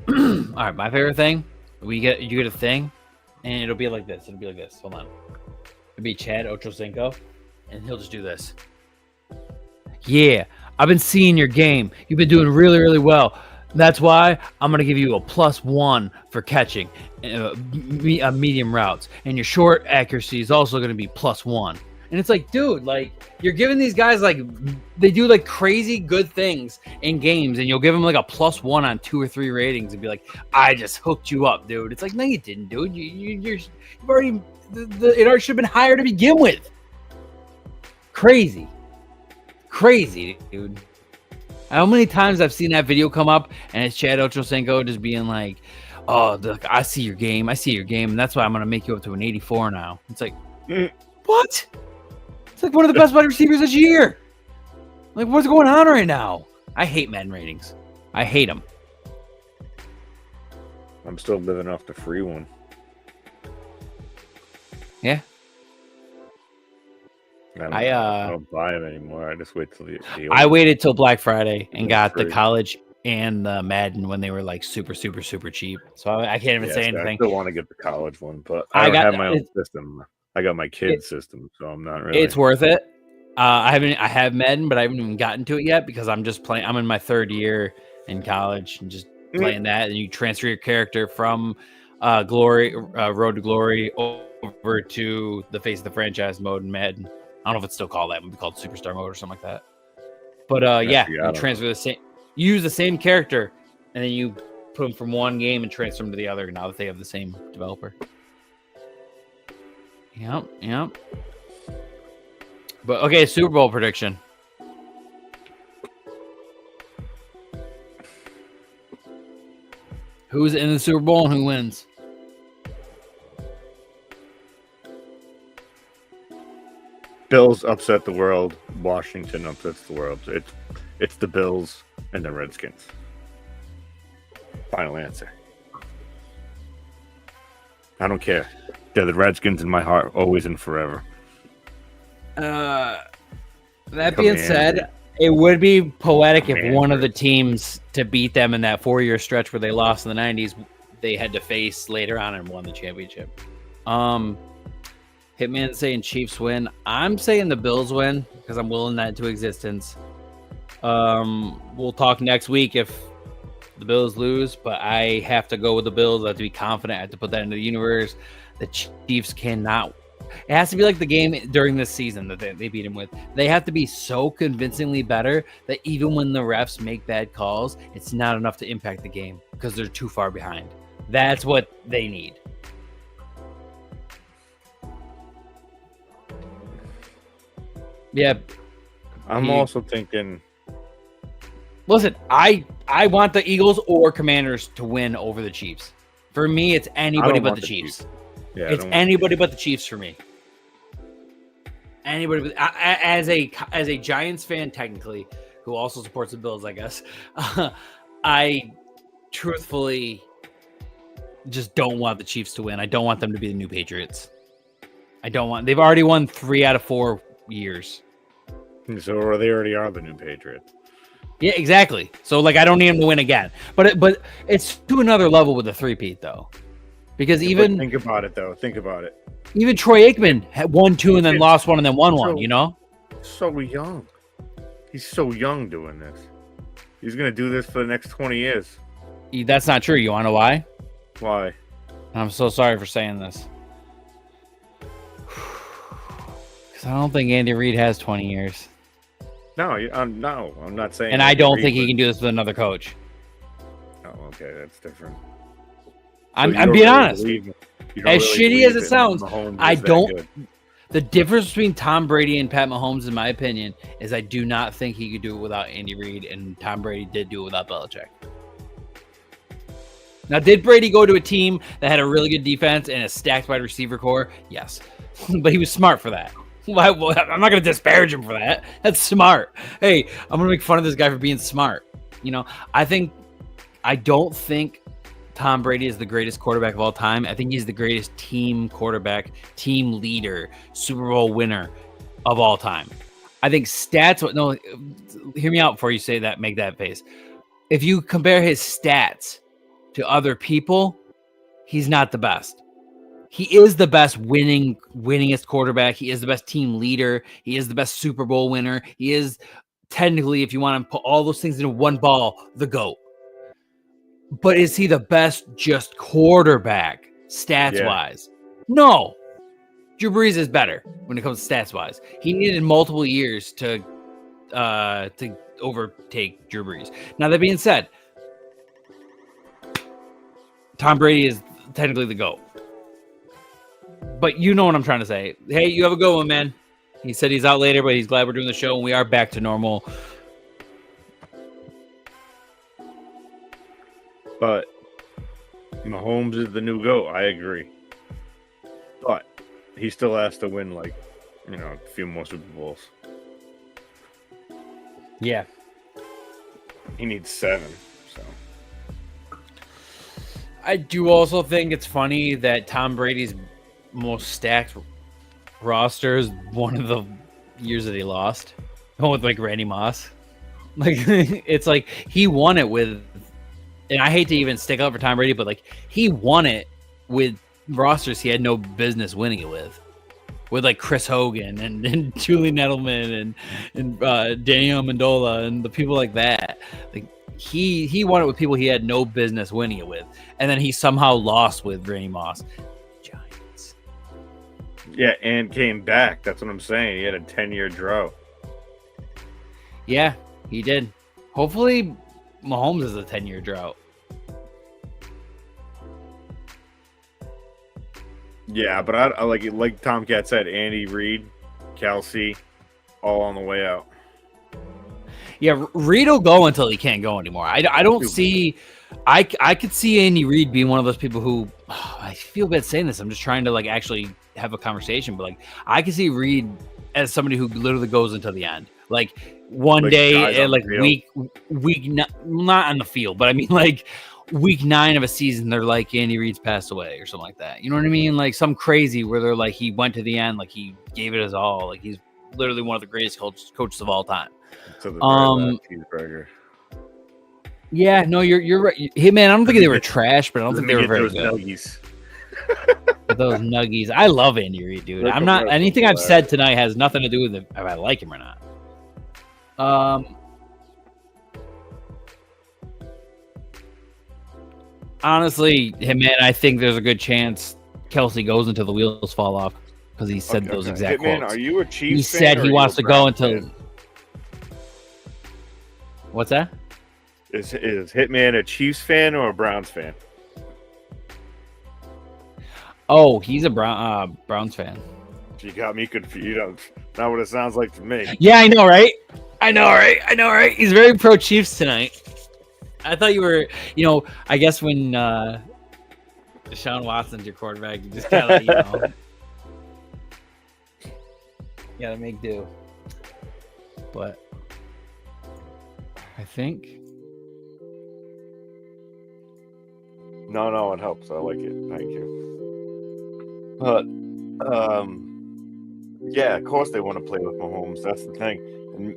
all right, my favorite thing, you get a thing and it'll be like this. Hold on. It'll be Chad Ochocinco and he'll just do this. Yeah, I've been seeing your game. You've been doing really, really well. That's why I'm going to give you a +1 for catching medium routes. And your short accuracy is also going to be +1. And it's like, dude, like you're giving these guys like they do like crazy good things in games, and you'll give them like a +1 on 2 or 3 ratings and be like, I just hooked you up, dude. It's like, no, you didn't, dude. You've already it already should have been higher to begin with. Crazy, dude. How many times I've seen that video come up and it's Chad Ochocinco just being like, oh, look, I see your game, and that's why I'm gonna make you up to an 84 now. It's like, what? It's like one of the best wide receivers this year. Like, what's going on right now? I hate Madden ratings. I hate them. I'm still living off the free one. Yeah. I don't buy them anymore. I just wait till I waited till Black Friday and got the college and the Madden when they were like super, super, super cheap. So I can't even say anything. I still want to get the college one, but I don't have my own system. I got my kid's system, so I'm not really. It's worth it. I have Madden, but I haven't even gotten to it yet because I'm just playing. I'm in my 3rd year in college and just playing that. And you transfer your character from Road to Glory over to the Face of the Franchise mode in Madden. I don't know if it's still called that. It would be called Superstar mode or something like that. But you transfer the same. You use the same character, and then you put them from one game and transfer them to the other. Now that they have the same developer. Yep. But okay, Super Bowl prediction. Who's in the Super Bowl and who wins? Bills upset the world. Washington upsets the world. It's the Bills and the Redskins. Final answer. I don't care. They're the Redskins in my heart, always and forever. That being said, it would be poetic if one of the teams to beat them in that 4-year stretch where they lost in the 90s, they had to face later on and won the championship. Hitman's saying Chiefs win. I'm saying the Bills win because I'm willing that into existence. We'll talk next week if the Bills lose, but I have to go with the Bills. I have to be confident. I have to put that into the universe. The Chiefs cannot. It has to be like the game during this season that they beat him with. They have to be so convincingly better that even when the refs make bad calls, it's not enough to impact the game because they're too far behind. That's what they need. Yeah. I'm also thinking. Listen, I want the Eagles or Commanders to win over the Chiefs. For me, it's anybody but the Chiefs. Yeah, it's anybody but the Chiefs for me. Anybody but, as a Giants fan, technically, who also supports the Bills, I guess. I truthfully just don't want the Chiefs to win. I don't want them to be the new Patriots. They've already won 3 out of 4 years. So they already are the new Patriots. Yeah, exactly. So like, I don't need them to win again. But it's to another level with the 3-peat though, because even think about it though. Think about it. Even Troy Aikman had won 2 and then lost 1 and then won 1. You know. So young. He's so young doing this. He's going to do this for the next 20 years. That's not true. You want to know why? Why? I'm so sorry for saying this. Because I don't think Andy Reid has 20 years. No, I'm not saying. And I don't think he can do this with another coach. Oh, okay, that's different. I'm being honest. As shitty as it sounds, I don't. Good. The difference between Tom Brady and Pat Mahomes, in my opinion, is I do not think he could do it without Andy Reid, and Tom Brady did do it without Belichick. Now, did Brady go to a team that had a really good defense and a stacked wide receiver core? Yes. But he was smart for that. I'm not going to disparage him for that. That's smart. Hey, I'm going to make fun of this guy for being smart. You know, I don't think Tom Brady is the greatest quarterback of all time. I think he's the greatest team quarterback, team leader, Super Bowl winner of all time. I think no, hear me out before you say that, make that face. If you compare his stats to other people, he's not the best. He is the best winningest quarterback. He is the best team leader. He is the best Super Bowl winner. He is technically, if you want to put all those things into one ball, the GOAT. But is he the best just quarterback stats-wise? No. Drew Brees is better when it comes to stats-wise. He needed multiple years to overtake Drew Brees. Now, that being said, Tom Brady is technically the GOAT. But you know what I'm trying to say. Hey, you have a good one, man. He said he's out later, but he's glad we're doing the show, and we are back to normal. But Mahomes is the new GOAT. I agree. But he still has to win, a few more Super Bowls. Yeah. He needs 7, so. I do also think it's funny that Tom Brady's most stacked roster is one of the years that he lost. With Randy Moss. It's like he won it with, and I hate to even stick up for Tom Brady, but he won it with rosters he had no business winning it with Chris Hogan and Julian Edelman and Daniel Amendola and the people like that. He won it with people he had no business winning it with, and then he somehow lost with Randy Moss. Giants. Yeah, and came back. That's what I'm saying. He had a 10-year drought. Yeah, he did. Hopefully, Mahomes is a 10-year drought. Yeah, but I like Tomcat said, Andy Reid, Kelsey, all on the way out. Yeah, Reid will go until he can't go anymore. I don't see. I could see Andy Reid being one of those people who I feel bad saying this. I'm just trying to actually have a conversation, but I can see Reid as somebody who literally goes until the end. One day, week not on the field, but I mean week 9 of a season, they're Andy Reid's passed away or something like that. You know what I mean? Some crazy where they're he went to the end, he gave it his all. He's literally one of the greatest coaches of all time. So the cheeseburger. Yeah, no, you're right. Hey man, I don't think they were trash, but I don't think they were very good. Nuggies. Those nuggies. I love Andy Reid, dude. I'm not anything I've said tonight has nothing to do with if I like him or not. Honestly, hey man, I think there's a good chance Kelsey goes until the wheels fall off because he said those exact quotes. Are you a Chiefs fan? He said he wants to go until. What's that? Is Hitman a Chiefs fan or a Browns fan? Oh, he's a Browns fan. You got me confused. Not what it sounds like to me. Yeah, I know, right? I know, right? He's very pro Chiefs tonight. I thought you were, I guess when Deshaun Watson's your quarterback, you just gotta, gotta make do. But I think. No, it helps. I like it. Thank you. But, yeah, of course they want to play with Mahomes. That's the thing. And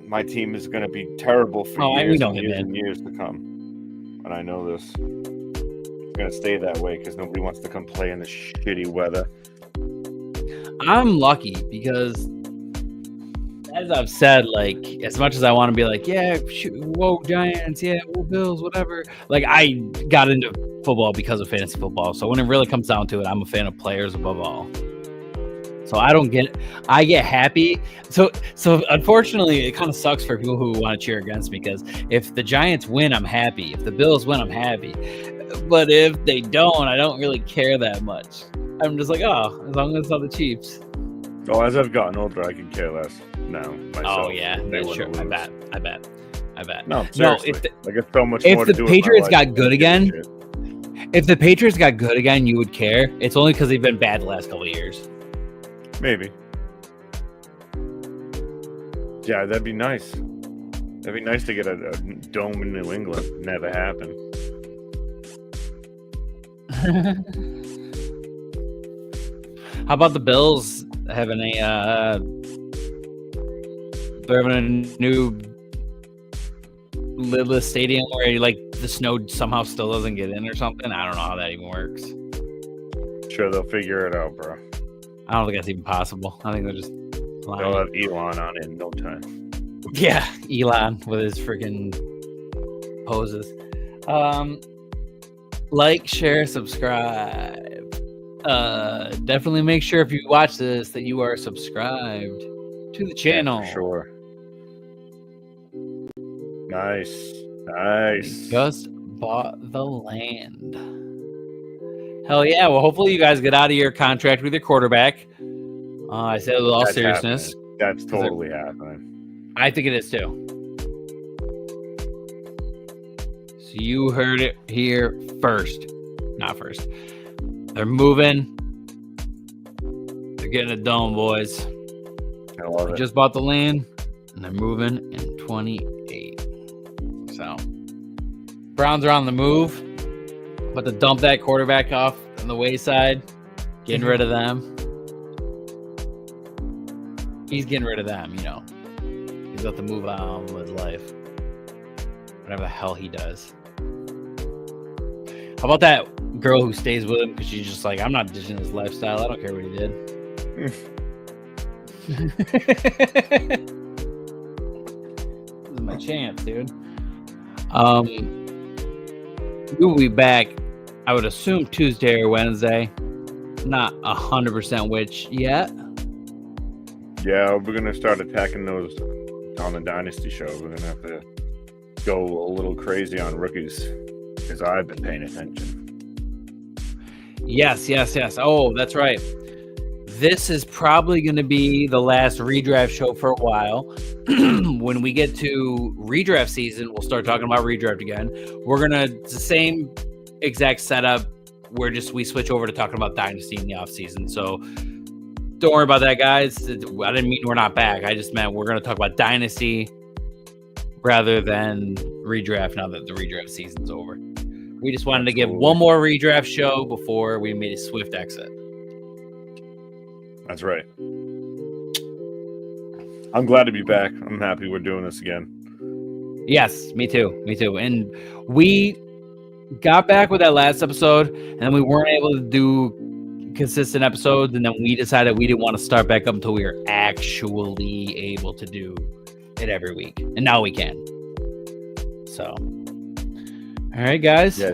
my team is going to be terrible for years and years to come. And I know this. It's going to stay that way because nobody wants to come play in the shitty weather. I'm lucky because as I've said, like, as much as I want to be like, yeah, whoa, Giants, yeah, whoa, Bills, whatever. Like, I got into football because of fantasy football. So when it really comes down to it, I'm a fan of players above all. So I get happy. So unfortunately, it kind of sucks for people who want to cheer against me, because if the Giants win, I'm happy. If the Bills win, I'm happy. But if they don't, I don't really care that much. I'm just like, oh, as long as it's not the Chiefs. Oh, as I've gotten older, I can care less now. Myself. Oh yeah, that's true. I bet. No, seriously. I get so much more to do. If the Patriots got good again, you would care. It's only because they've been bad the last couple of years. Maybe. Yeah, that'd be nice. That'd be nice to get a dome in New England. Never happened. How about the Bills having they're having a new lidless stadium where like the snow somehow still doesn't get in or something? I don't know how that even works. Sure, they'll figure it out, bro. I don't think that's even possible. I think they're just lying. They'll have Elon on it in no time. Yeah, Elon with his freaking poses. Like, share, subscribe. Definitely make sure if you watch this that you are subscribed to the channel. Yeah, for sure. Nice. Just bought the land. Hell yeah. Well, hopefully you guys get out of your contract with your quarterback. I said it with all seriousness. Happening. That's totally happening. I think it is too. So you heard it here first. Not first. They're moving. They're getting a dome, boys. I love it. Just bought the land, and they're moving in 28. So, Browns are on the move. But to dump that quarterback off on the wayside, getting rid of them. He's getting rid of them, you know. He's got to move on with life. Whatever the hell he does. How about that girl who stays with him because she's just like, I'm not ditching his lifestyle. I don't care what he did. This is my chance, dude. We'll be back, I would assume Tuesday or Wednesday. Not 100% which yet. Yeah, we're going to start attacking those on the Dynasty show. We're going to have to go a little crazy on rookies because I've been paying attention. Yes. Oh, that's right. This is probably going to be the last redraft show for a while. When we get to redraft season, we'll start talking about redraft again. It's the same exact setup. We switch over to talking about Dynasty in the offseason. So don't worry about that, guys. I didn't mean we're not back. I just meant we're going to talk about Dynasty rather than redraft now that the redraft season's over. We just wanted to give one more redraft show before we made a swift exit. That's right. I'm glad to be back. I'm happy we're doing this again. Yes, me too. And we got back with that last episode, and then we weren't able to do consistent episodes, and then we decided we didn't want to start back up until we were actually able to do it every week. And now we can. So, all right, guys. Yeah,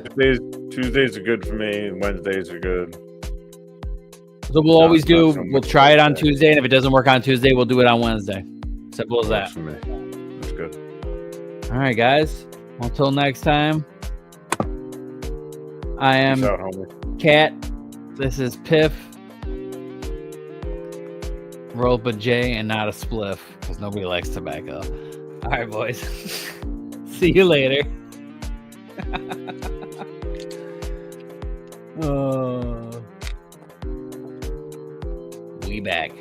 Tuesdays are good for me, and Wednesdays are good. So we'll try it on Tuesday, and if it doesn't work on Tuesday, we'll do it on Wednesday. Simple as that. For me. That's good. All right, guys. Until next time, I am Cat. This is Piff. Roll up a J and not a spliff, because nobody likes tobacco. All right, boys. See you later. We back.